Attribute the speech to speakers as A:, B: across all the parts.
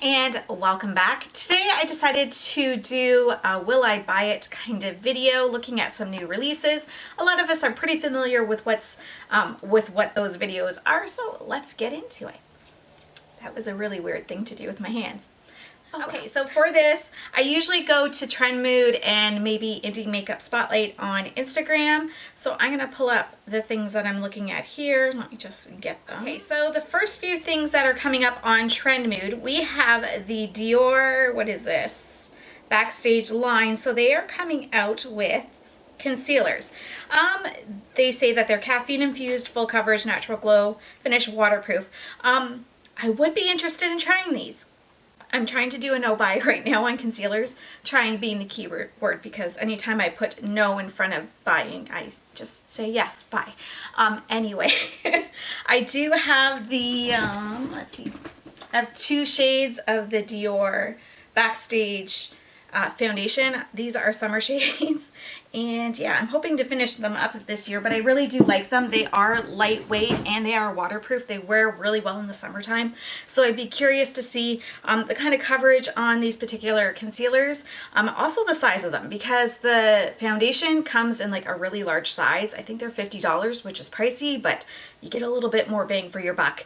A: and welcome back. Today I decided to do a will I buy it kind of video looking at some new releases. A lot of us are pretty familiar with what those videos are, so let's get into it. That was a really weird thing to do with my hands. Okay, so for this, I usually go to Trend Mood and maybe Indie Makeup Spotlight on Instagram. So I'm going to pull up the things that I'm looking at here. Let me just get them. Okay, so the first few things that are coming up on Trend Mood, we have the Dior, what is this? Backstage line. So they are coming out with concealers. They say that they're caffeine infused, full coverage, natural glow, finish, waterproof. I would be interested in trying these. I'm trying to do a no buy right now on concealers, trying being the key word, because anytime I put no in front of buying, I just say yes, buy. Anyway, I do have the, let's see, I have 2 shades of the Dior Backstage foundation. These are summer shades, and yeah, I'm hoping to finish them up this year, but I really do like them. They are lightweight and they are waterproof. They wear really well in the summertime, so I'd be curious to see the kind of coverage on these particular concealers. Also the size of them, because the foundation comes in like a really large size. I think they're $50, which is pricey, but you get a little bit more bang for your buck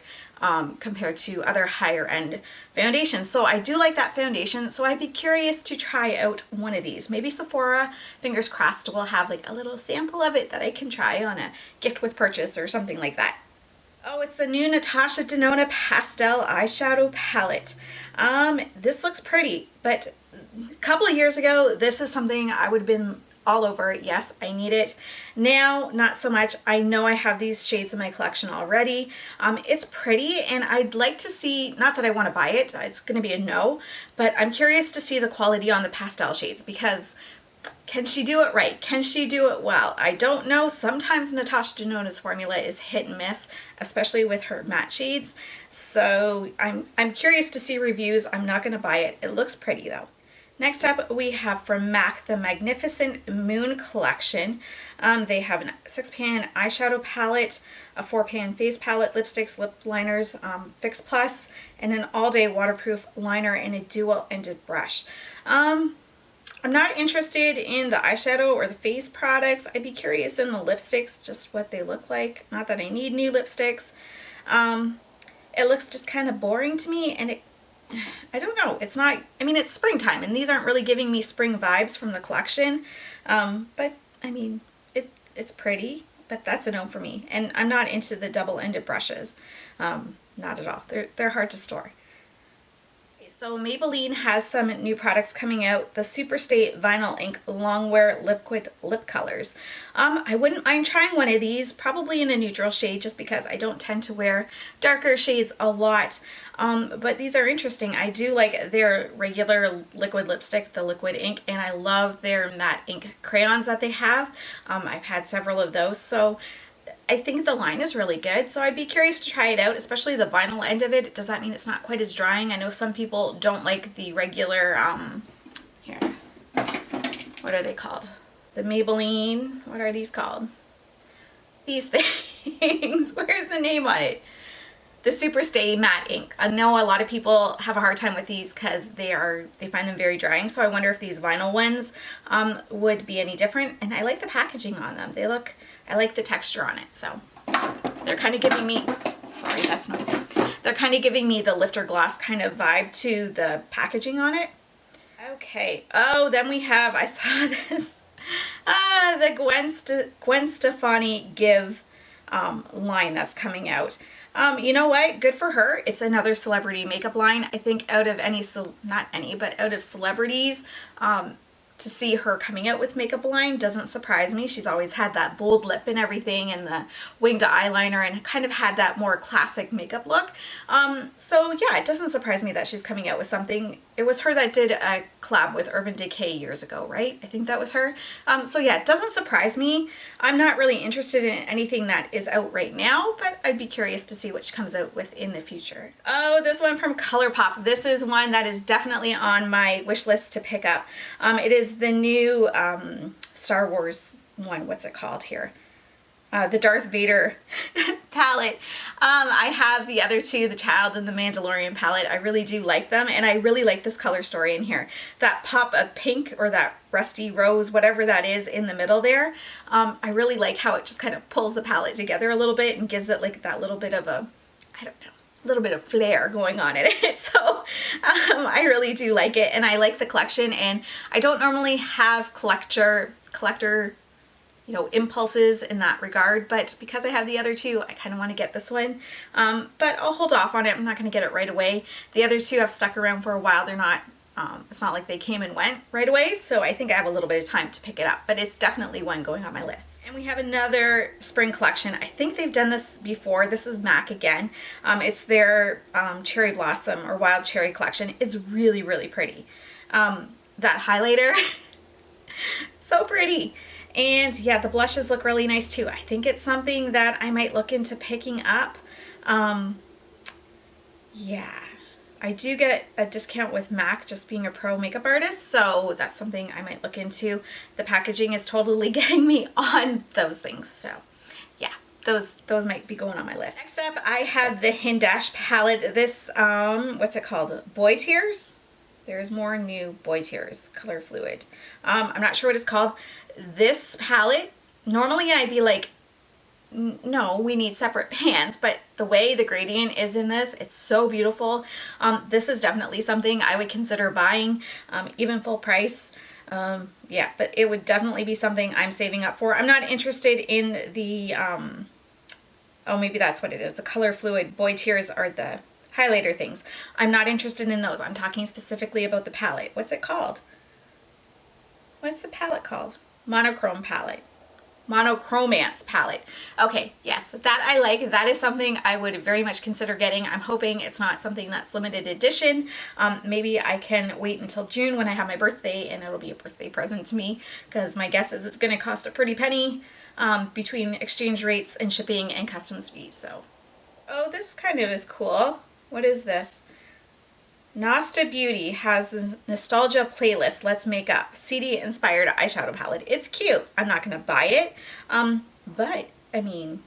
A: compared to other higher end foundations. So I do like that foundation, so I'd be curious to try out one of these. Maybe Sephora, fingers crossed, will have like a little sample of it that I can try on a gift with purchase or something like that. Oh, it's the new Natasha Denona Pastel Eyeshadow Palette. This looks pretty, but a couple of years ago, this is something I would have been all over. Yes, I need it. Now, not so much. I know I have these shades in my collection already. It's pretty, and I'd like to see, not that I want to buy it, it's going to be a no, but I'm curious to see the quality on the pastel shades, because can she do it right? Can she do it well? I don't know. Sometimes Natasha Denona's formula is hit and miss, especially with her matte shades. So I'm curious to see reviews. I'm not going to buy it. It looks pretty though. Next up, we have from MAC the Magnificent Moon Collection. They have a 6-pan eyeshadow palette, a 4-pan face palette, lipsticks, lip liners, Fix Plus, and an all-day waterproof liner and a dual-ended brush. I'm not interested in the eyeshadow or the face products. I'd be curious in the lipsticks, just what they look like. Not that I need new lipsticks. It looks just kind of boring to me, and I don't know. It's not, I mean, it's springtime, and these aren't really giving me spring vibes from the collection. But I mean, it's pretty, but that's a no for me. And I'm not into the double-ended brushes. Not at all. They're hard to store. So Maybelline has some new products coming out. The Superstay Vinyl Ink Longwear Liquid Lip Colors. I wouldn't mind trying one of these, probably in a neutral shade, just because I don't tend to wear darker shades a lot. But these are interesting. I do like their regular liquid lipstick, the liquid ink, and I love their matte ink crayons that they have. I've had several of those, so I think the line is really good, so I'd be curious to try it out, especially the vinyl end of it. Does that mean it's not quite as drying? I know some people don't like the regular, here, what are they called? The Maybelline, what are these called? These things, where's the name on it? The Superstay matte ink. I know a lot of people have a hard time with these because they find them very drying, so I wonder if these vinyl ones would be any different. And I like the packaging on them. I like the texture on it, so they're kind of giving me, sorry, that's noisy. They're kind of giving me the lifter gloss kind of vibe to the packaging on it. Okay, oh, then we have, I saw this, the Gwen Stefani Gxve line that's coming out. You know what? Good for her. It's another celebrity makeup line. I think out of any, not any, but out of celebrities, to see her coming out with makeup line doesn't surprise me. She's always had that bold lip and everything, and the winged eyeliner, and kind of had that more classic makeup look. So yeah, it doesn't surprise me that she's coming out with something. It was her that did a collab with Urban Decay years ago, right? I think that was her. So yeah, it doesn't surprise me. I'm not really interested in anything that is out right now, but I'd be curious to see what she comes out with in the future. Oh, this one from ColourPop. This is one that is definitely on my wish list to pick up. It is the new Star Wars one. What's it called here? The Darth Vader palette. I have the other two, the Child and the Mandalorian palette. I really do like them, and I really like this color story in here. That pop of pink, or that rusty rose, whatever that is in the middle there. I really like how it just kind of pulls the palette together a little bit and gives it like that little bit of a, I don't know, little bit of flair going on in it. So I really do like it, and I like the collection, and I don't normally have collector you know, impulses in that regard, but because I have the other two, I kind of want to get this one, but I'll hold off on it. I'm not going to get it right away. The other two have stuck around for a while. They're not it's not like they came and went right away, so I think I have a little bit of time to pick it up, but it's definitely one going on my list. And we have another spring collection. I think they've done this before. This is MAC again. It's their Cherry Blossom or Wild Cherry collection. It's really, really pretty. That highlighter, so pretty. And yeah, the blushes look really nice too. I think it's something that I might look into picking up. Yeah. I do get a discount with MAC just being a pro makeup artist, so that's something I might look into. The packaging is totally getting me on those things, so yeah, those might be going on my list. Next up, I have the Hin Dash palette. This, what's it called? Boy Tears? There's more new Boy Tears color fluid. I'm not sure what it's called. This palette, normally I'd be like, no, we need separate pans, but the way the gradient is in this, it's so beautiful. This is definitely something I would consider buying, even full price. Yeah, but it would definitely be something I'm saving up for. I'm not interested in the, oh, maybe that's what it is. The color fluid Boy Tears are the highlighter things. I'm not interested in those. I'm talking specifically about the palette. What's it called? What's the palette called? Monochrome palette. Monochromance palette. Okay, yes, that I like. That is something I would very much consider getting. I'm hoping it's not something that's limited edition. Maybe I can wait until June when I have my birthday and it'll be a birthday present to me, because my guess is it's going to cost a pretty penny between exchange rates and shipping and customs fees. So, oh, this kind of is cool. What is this? Nasta Beauty has the Nostalgia Playlist Let's Make Up CD inspired eyeshadow palette. It's cute. I'm not going to buy it, but I mean,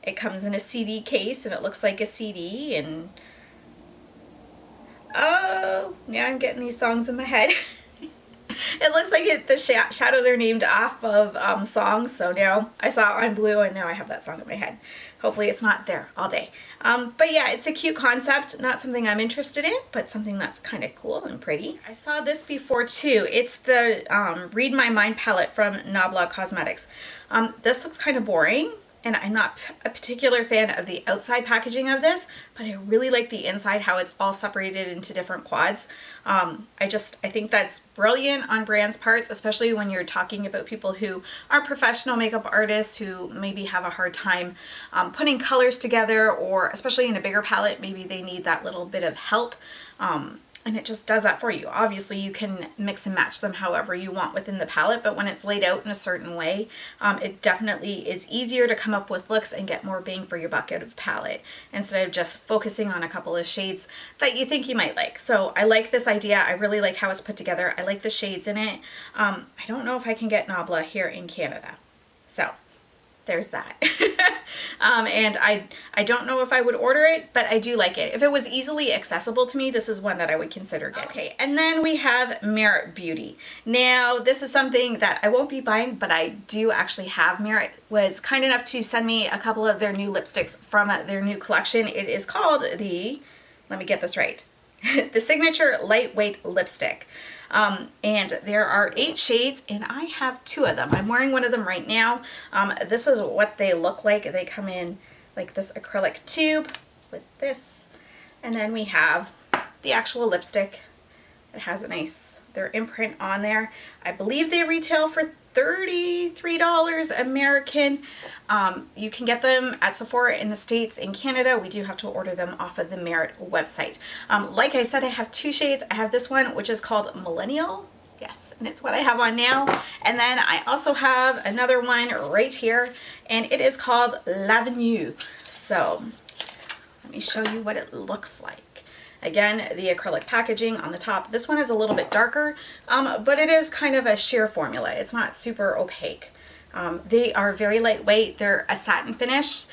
A: it comes in a CD case and it looks like a CD, and oh, yeah, I'm getting these songs in my head. It looks like the shadows are named off of songs, so now I saw I'm Blue and now I have that song in my head. Hopefully it's not there all day. But yeah, it's a cute concept, not something I'm interested in, but something that's kind of cool and pretty. I saw this before too. It's the Read My Mind palette from Nabla Cosmetics. This looks kind of boring, and I'm not a particular fan of the outside packaging of this, but I really like the inside, how it's all separated into different quads. I think that's brilliant on brands' parts, especially when you're talking about people who are professional makeup artists who maybe have a hard time putting colors together, or especially in a bigger palette, maybe they need that little bit of help. And it just does that for you. Obviously, you can mix and match them however you want within the palette, but when it's laid out in a certain way, it definitely is easier to come up with looks and get more bang for your buck out of the palette, instead of just focusing on a couple of shades that you think you might like. So I like this idea. I really like how it's put together. I like the shades in it. I don't know if I can get Nabla here in Canada. So there's that. And I don't know if I would order it, but I do like it. If it was easily accessible to me, this is one that I would consider getting. Okay, and then we have Merit Beauty. Now, this is something that I won't be buying, but I do actually have. Merit was kind enough to send me a couple of their new lipsticks from their new collection. It is called the, let me get this right, the Signature Lightweight Lipstick. And there are 8 shades, and I have 2 of them. I'm wearing one of them right now. This is what they look like. They come in like this acrylic tube with this, and then we have the actual lipstick. It has a nice, their imprint on there. I believe they retail for $33 American. You can get them at Sephora in the States. In Canada, we do have to order them off of the Merit website. Like I said, I have 2 shades. I have this one, which is called Millennial. Yes, and it's what I have on now. And then I also have another one right here, and it is called L'Avenue. So let me show you what it looks like. Again, the acrylic packaging on the top. This one is a little bit darker, but it is kind of a sheer formula. It's not super opaque. They are very lightweight. They're a satin finish.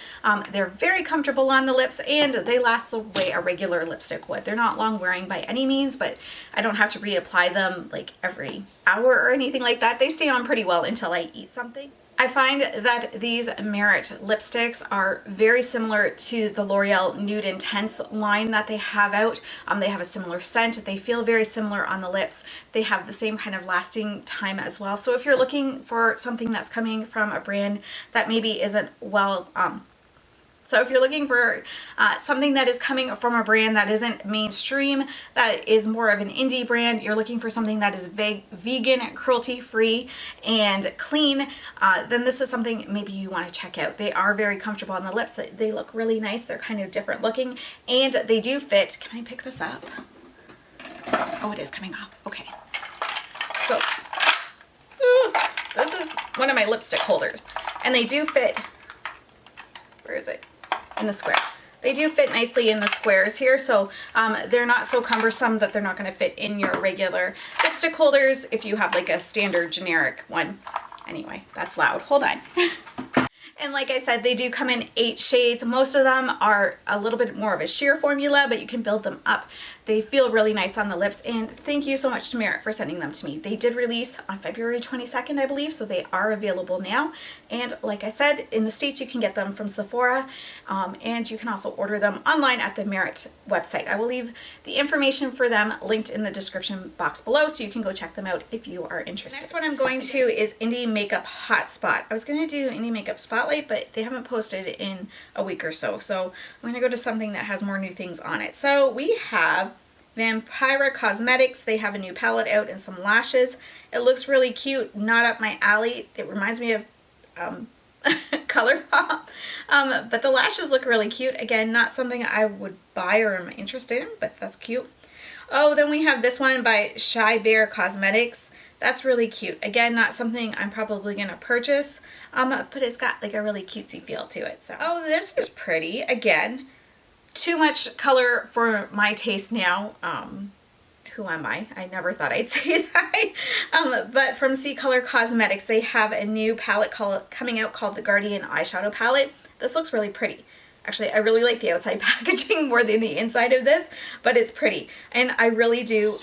A: They're very comfortable on the lips, and they last the way a regular lipstick would. They're not long wearing by any means, but I don't have to reapply them like every hour or anything like that. They stay on pretty well until I eat something. I find that these Merit lipsticks are very similar to the L'Oreal Nude Intense line that they have out. They have a similar scent. They feel very similar on the lips. They have the same kind of lasting time as well. So if you're looking for something that's coming from a brand that maybe isn't well, so if you're looking for something that is coming from a brand that isn't mainstream, that is more of an indie brand, you're looking for something that is vegan, cruelty-free, and clean, then this is something maybe you want to check out. They are very comfortable on the lips. They look really nice. They're kind of different looking, and they do fit. Can I pick this up? Oh, it is coming off. Okay. So, this is one of my lipstick holders, and they do fit. Where is it? In the square. They do fit nicely in the squares here, so they're not so cumbersome that they're not going to fit in your regular lipstick holders if you have like a standard generic one. Anyway, that's loud. Hold on. And like I said, they do come in 8 shades. Most of them are a little bit more of a sheer formula, but you can build them up. They feel really nice on the lips, and thank you so much to Merit for sending them to me. They did release on February 22nd, I believe, so they are available now. And like I said, in the States you can get them from Sephora, and you can also order them online at the Merit website. I will leave the information for them linked in the description box below, so you can go check them out if you are interested. Next one I'm going to is Indie Makeup Hotspot. I was going to do Indie Makeup Spotlight, but they haven't posted in a week or so, so I'm going to go to something that has more new things on it. So we have Vampiva Cosmetics. They have a new palette out and some lashes. It looks really cute, not up my alley. It reminds me of ColourPop, but the lashes look really cute. Again, not something I would buy or am interested in, but that's cute. Oh, then we have this one by Shybear Cosmetics. That's really cute. Again, not something I'm probably going to purchase, but it's got like a really cutesy feel to it. So, oh, this is pretty. Again, too much color for my taste now. Who am I? I never thought I'd say that. But from Ccolor Cosmetics, they have a new palette coming out called the Guardian Eyeshadow Palette. This looks really pretty. Actually, I really like the outside packaging more than the inside of this, but it's pretty. And I really do...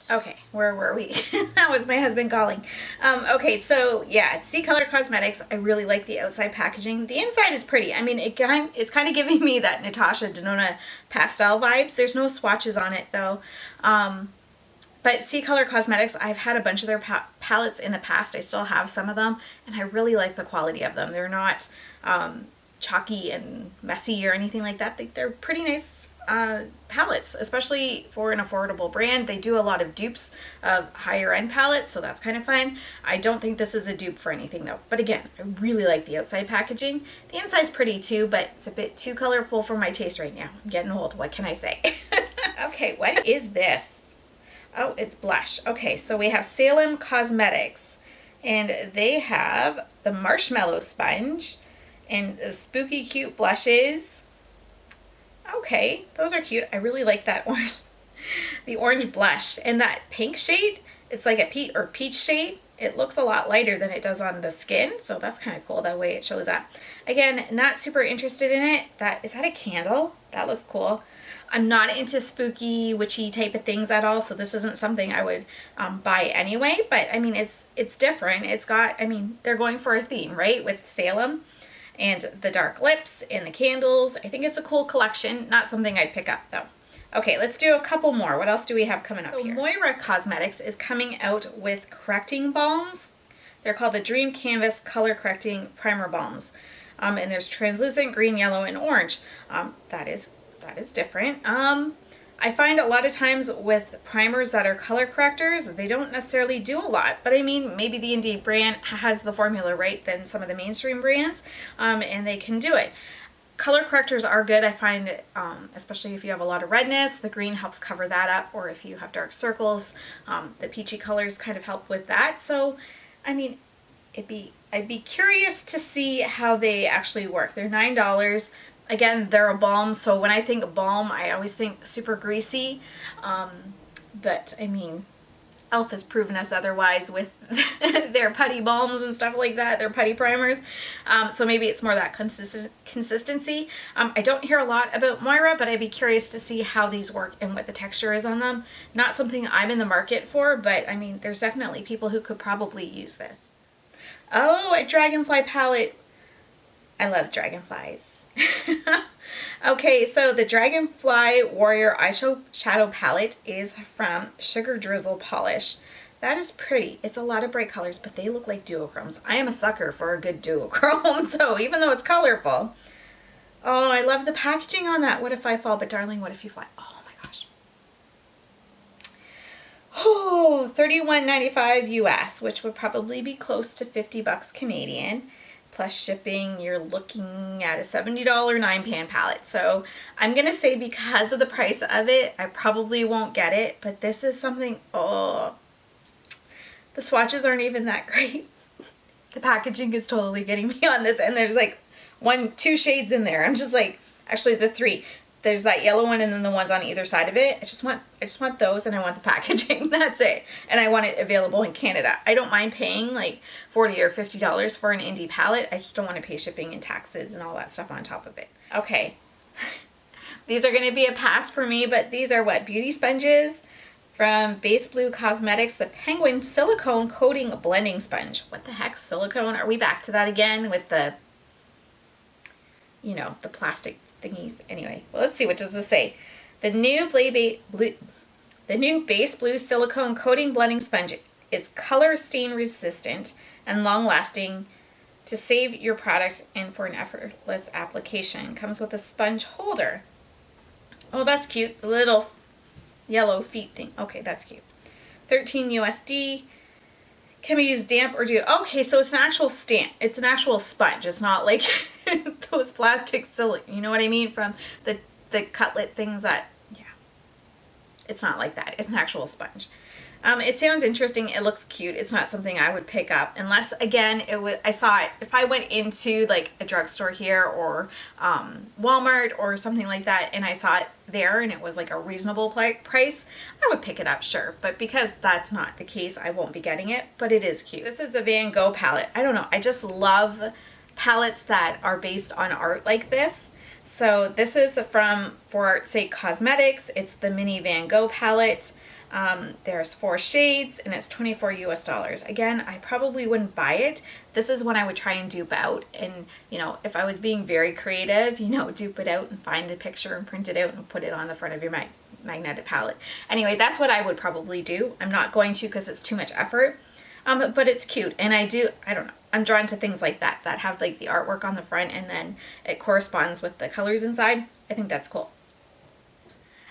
A: Okay, where were we? That was my husband calling. Okay, so yeah, it's Ccolor Cosmetics. I really like the outside packaging. The inside is pretty. I mean, it's kind of giving me that Natasha Denona pastel vibes. There's no swatches on it though. But Ccolor Cosmetics, I've had a bunch of their palettes in the past. I still have some of them, and I really like the quality of them. They're not chalky and messy or anything like that. They're pretty nice palettes, especially for an affordable brand. They do a lot of dupes of higher end palettes, so that's kind of fun. I don't think this is a dupe for anything though, but again, I really like the outside packaging. The inside's pretty too, but it's a bit too colorful for my taste right now. I'm getting old, what can I say? Okay, what is this? Oh, it's blush. Okay, so we have Salem Cosmetics, and they have the Marshmallow Sponge and the spooky cute blushes. Okay, those are cute. I really like that orange, the orange blush, and that pink shade. It's like a peach shade. It looks a lot lighter than it does on the skin, so that's kind of cool that way it shows up. Again, not super interested in it. Is that a candle? That looks cool. I'm not into spooky, witchy type of things at all, so this isn't something I would buy anyway. But I mean, it's different. It's got, I mean, they're going for a theme, right, with Salem. And the dark lips and the candles. I think it's a cool collection. Not something I'd pick up though. Okay, let's do a couple more. What else do we have coming up here? So Moira Cosmetics is coming out with correcting balms. They're called the Dream Canvas Color Correcting Primer Balms. And there's translucent green, yellow, and orange. That is different. I find a lot of times with primers that are color correctors, they don't necessarily do a lot. But I mean, maybe the indie brand has the formula right than some of the mainstream brands, and they can do it. Color correctors are good. I find, especially if you have a lot of redness, the green helps cover that up, or if you have dark circles, the peachy colors kind of help with that. So, I mean, I'd be curious to see how they actually work. They're $9. Again, they're a balm, so when I think balm, I always think super greasy. But I mean, e.l.f. has proven us otherwise with their putty balms and stuff like that, their putty primers. So maybe it's more that consistency. I don't hear a lot about Moira, but I'd be curious to see how these work and what the texture is on them. Not something I'm in the market for, but I mean, there's definitely people who could probably use this. Oh, a Dragonfly palette. I love dragonflies. Okay, so the Dragonfly Warrior Eyeshadow Palette is from Sugar Drizzle Polish. That is pretty. It's a lot of bright colors, but they look like duochromes. I am a sucker for a good duochrome, so even though it's colorful. Oh, I love the packaging on that. What if I fall, but darling, what if you fly? Oh my gosh. Oh, $31.95 US, which would probably be close to 50 bucks Canadian. Plus shipping, you're looking at a $70 9-pan palette. So I'm going to say because of the price of it, I probably won't get it. But this is something, oh, the swatches aren't even that great. The packaging is totally getting me on this. And there's like 2 shades in there. I'm just like, actually the 3. There's that yellow one and then the ones on either side of it. I just want those, and I want the packaging. That's it. And I want it available in Canada. I don't mind paying like $40 or $50 for an indie palette. I just don't want to pay shipping and taxes and all that stuff on top of it. Okay. These are going to be a pass for me, but these are what? Beauty sponges from Base Blue Cosmetics, the Penguin Silicone Coating Blending Sponge. What the heck, silicone? Are we back to that again with the, you know, the plastic thingies? Anyway, well, let's see, what does this say? The new Base Blue Silicone Coating Blending Sponge is color stain resistant and long lasting to save your product and for an effortless application. Comes with a sponge holder. Oh, that's cute. The little yellow feet thing. Okay, that's cute. $13 USD. Can be used damp or do okay, so it's an actual stamp. It's an actual sponge. It's not like those plastic silicone, you know what I mean, from the cutlet things that, yeah. It's not like that. It's an actual sponge. It sounds interesting. It looks cute. It's not something I would pick up unless, again, I saw it. If I went into like a drugstore here or Walmart or something like that and I saw it there and it was like a reasonable price, I would pick it up, sure. But because that's not the case, I won't be getting it, but it is cute. This is the Van Gogh palette. I don't know. I just love palettes that are based on art like this. So this is from For Art's Sake Cosmetics. It's the mini Van Gogh palette. There's 4 shades and it's $24 US. Again, I probably wouldn't buy it. This is when I would try and dupe out, and you know, if I was being very creative, you know, dupe it out and find a picture and print it out and put it on the front of your magnetic palette. Anyway, that's what I would probably do. I'm not going to because it's too much effort. But it's cute, and I don't know, I'm drawn to things like that have like the artwork on the front and then it corresponds with the colors inside. I think that's cool.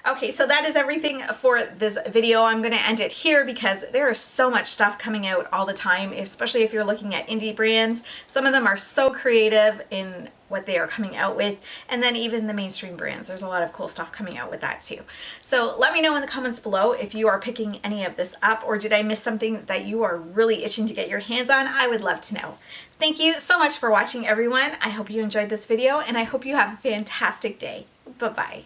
A: Okay, so that is everything for this video. I'm going to end it here because there is so much stuff coming out all the time, especially if you're looking at indie brands. Some of them are so creative in what they are coming out with, and then even the mainstream brands. There's a lot of cool stuff coming out with that too. So let me know in the comments below if you are picking any of this up, or did I miss something that you are really itching to get your hands on? I would love to know. Thank you so much for watching, everyone. I hope you enjoyed this video, and I hope you have a fantastic day. Bye-bye.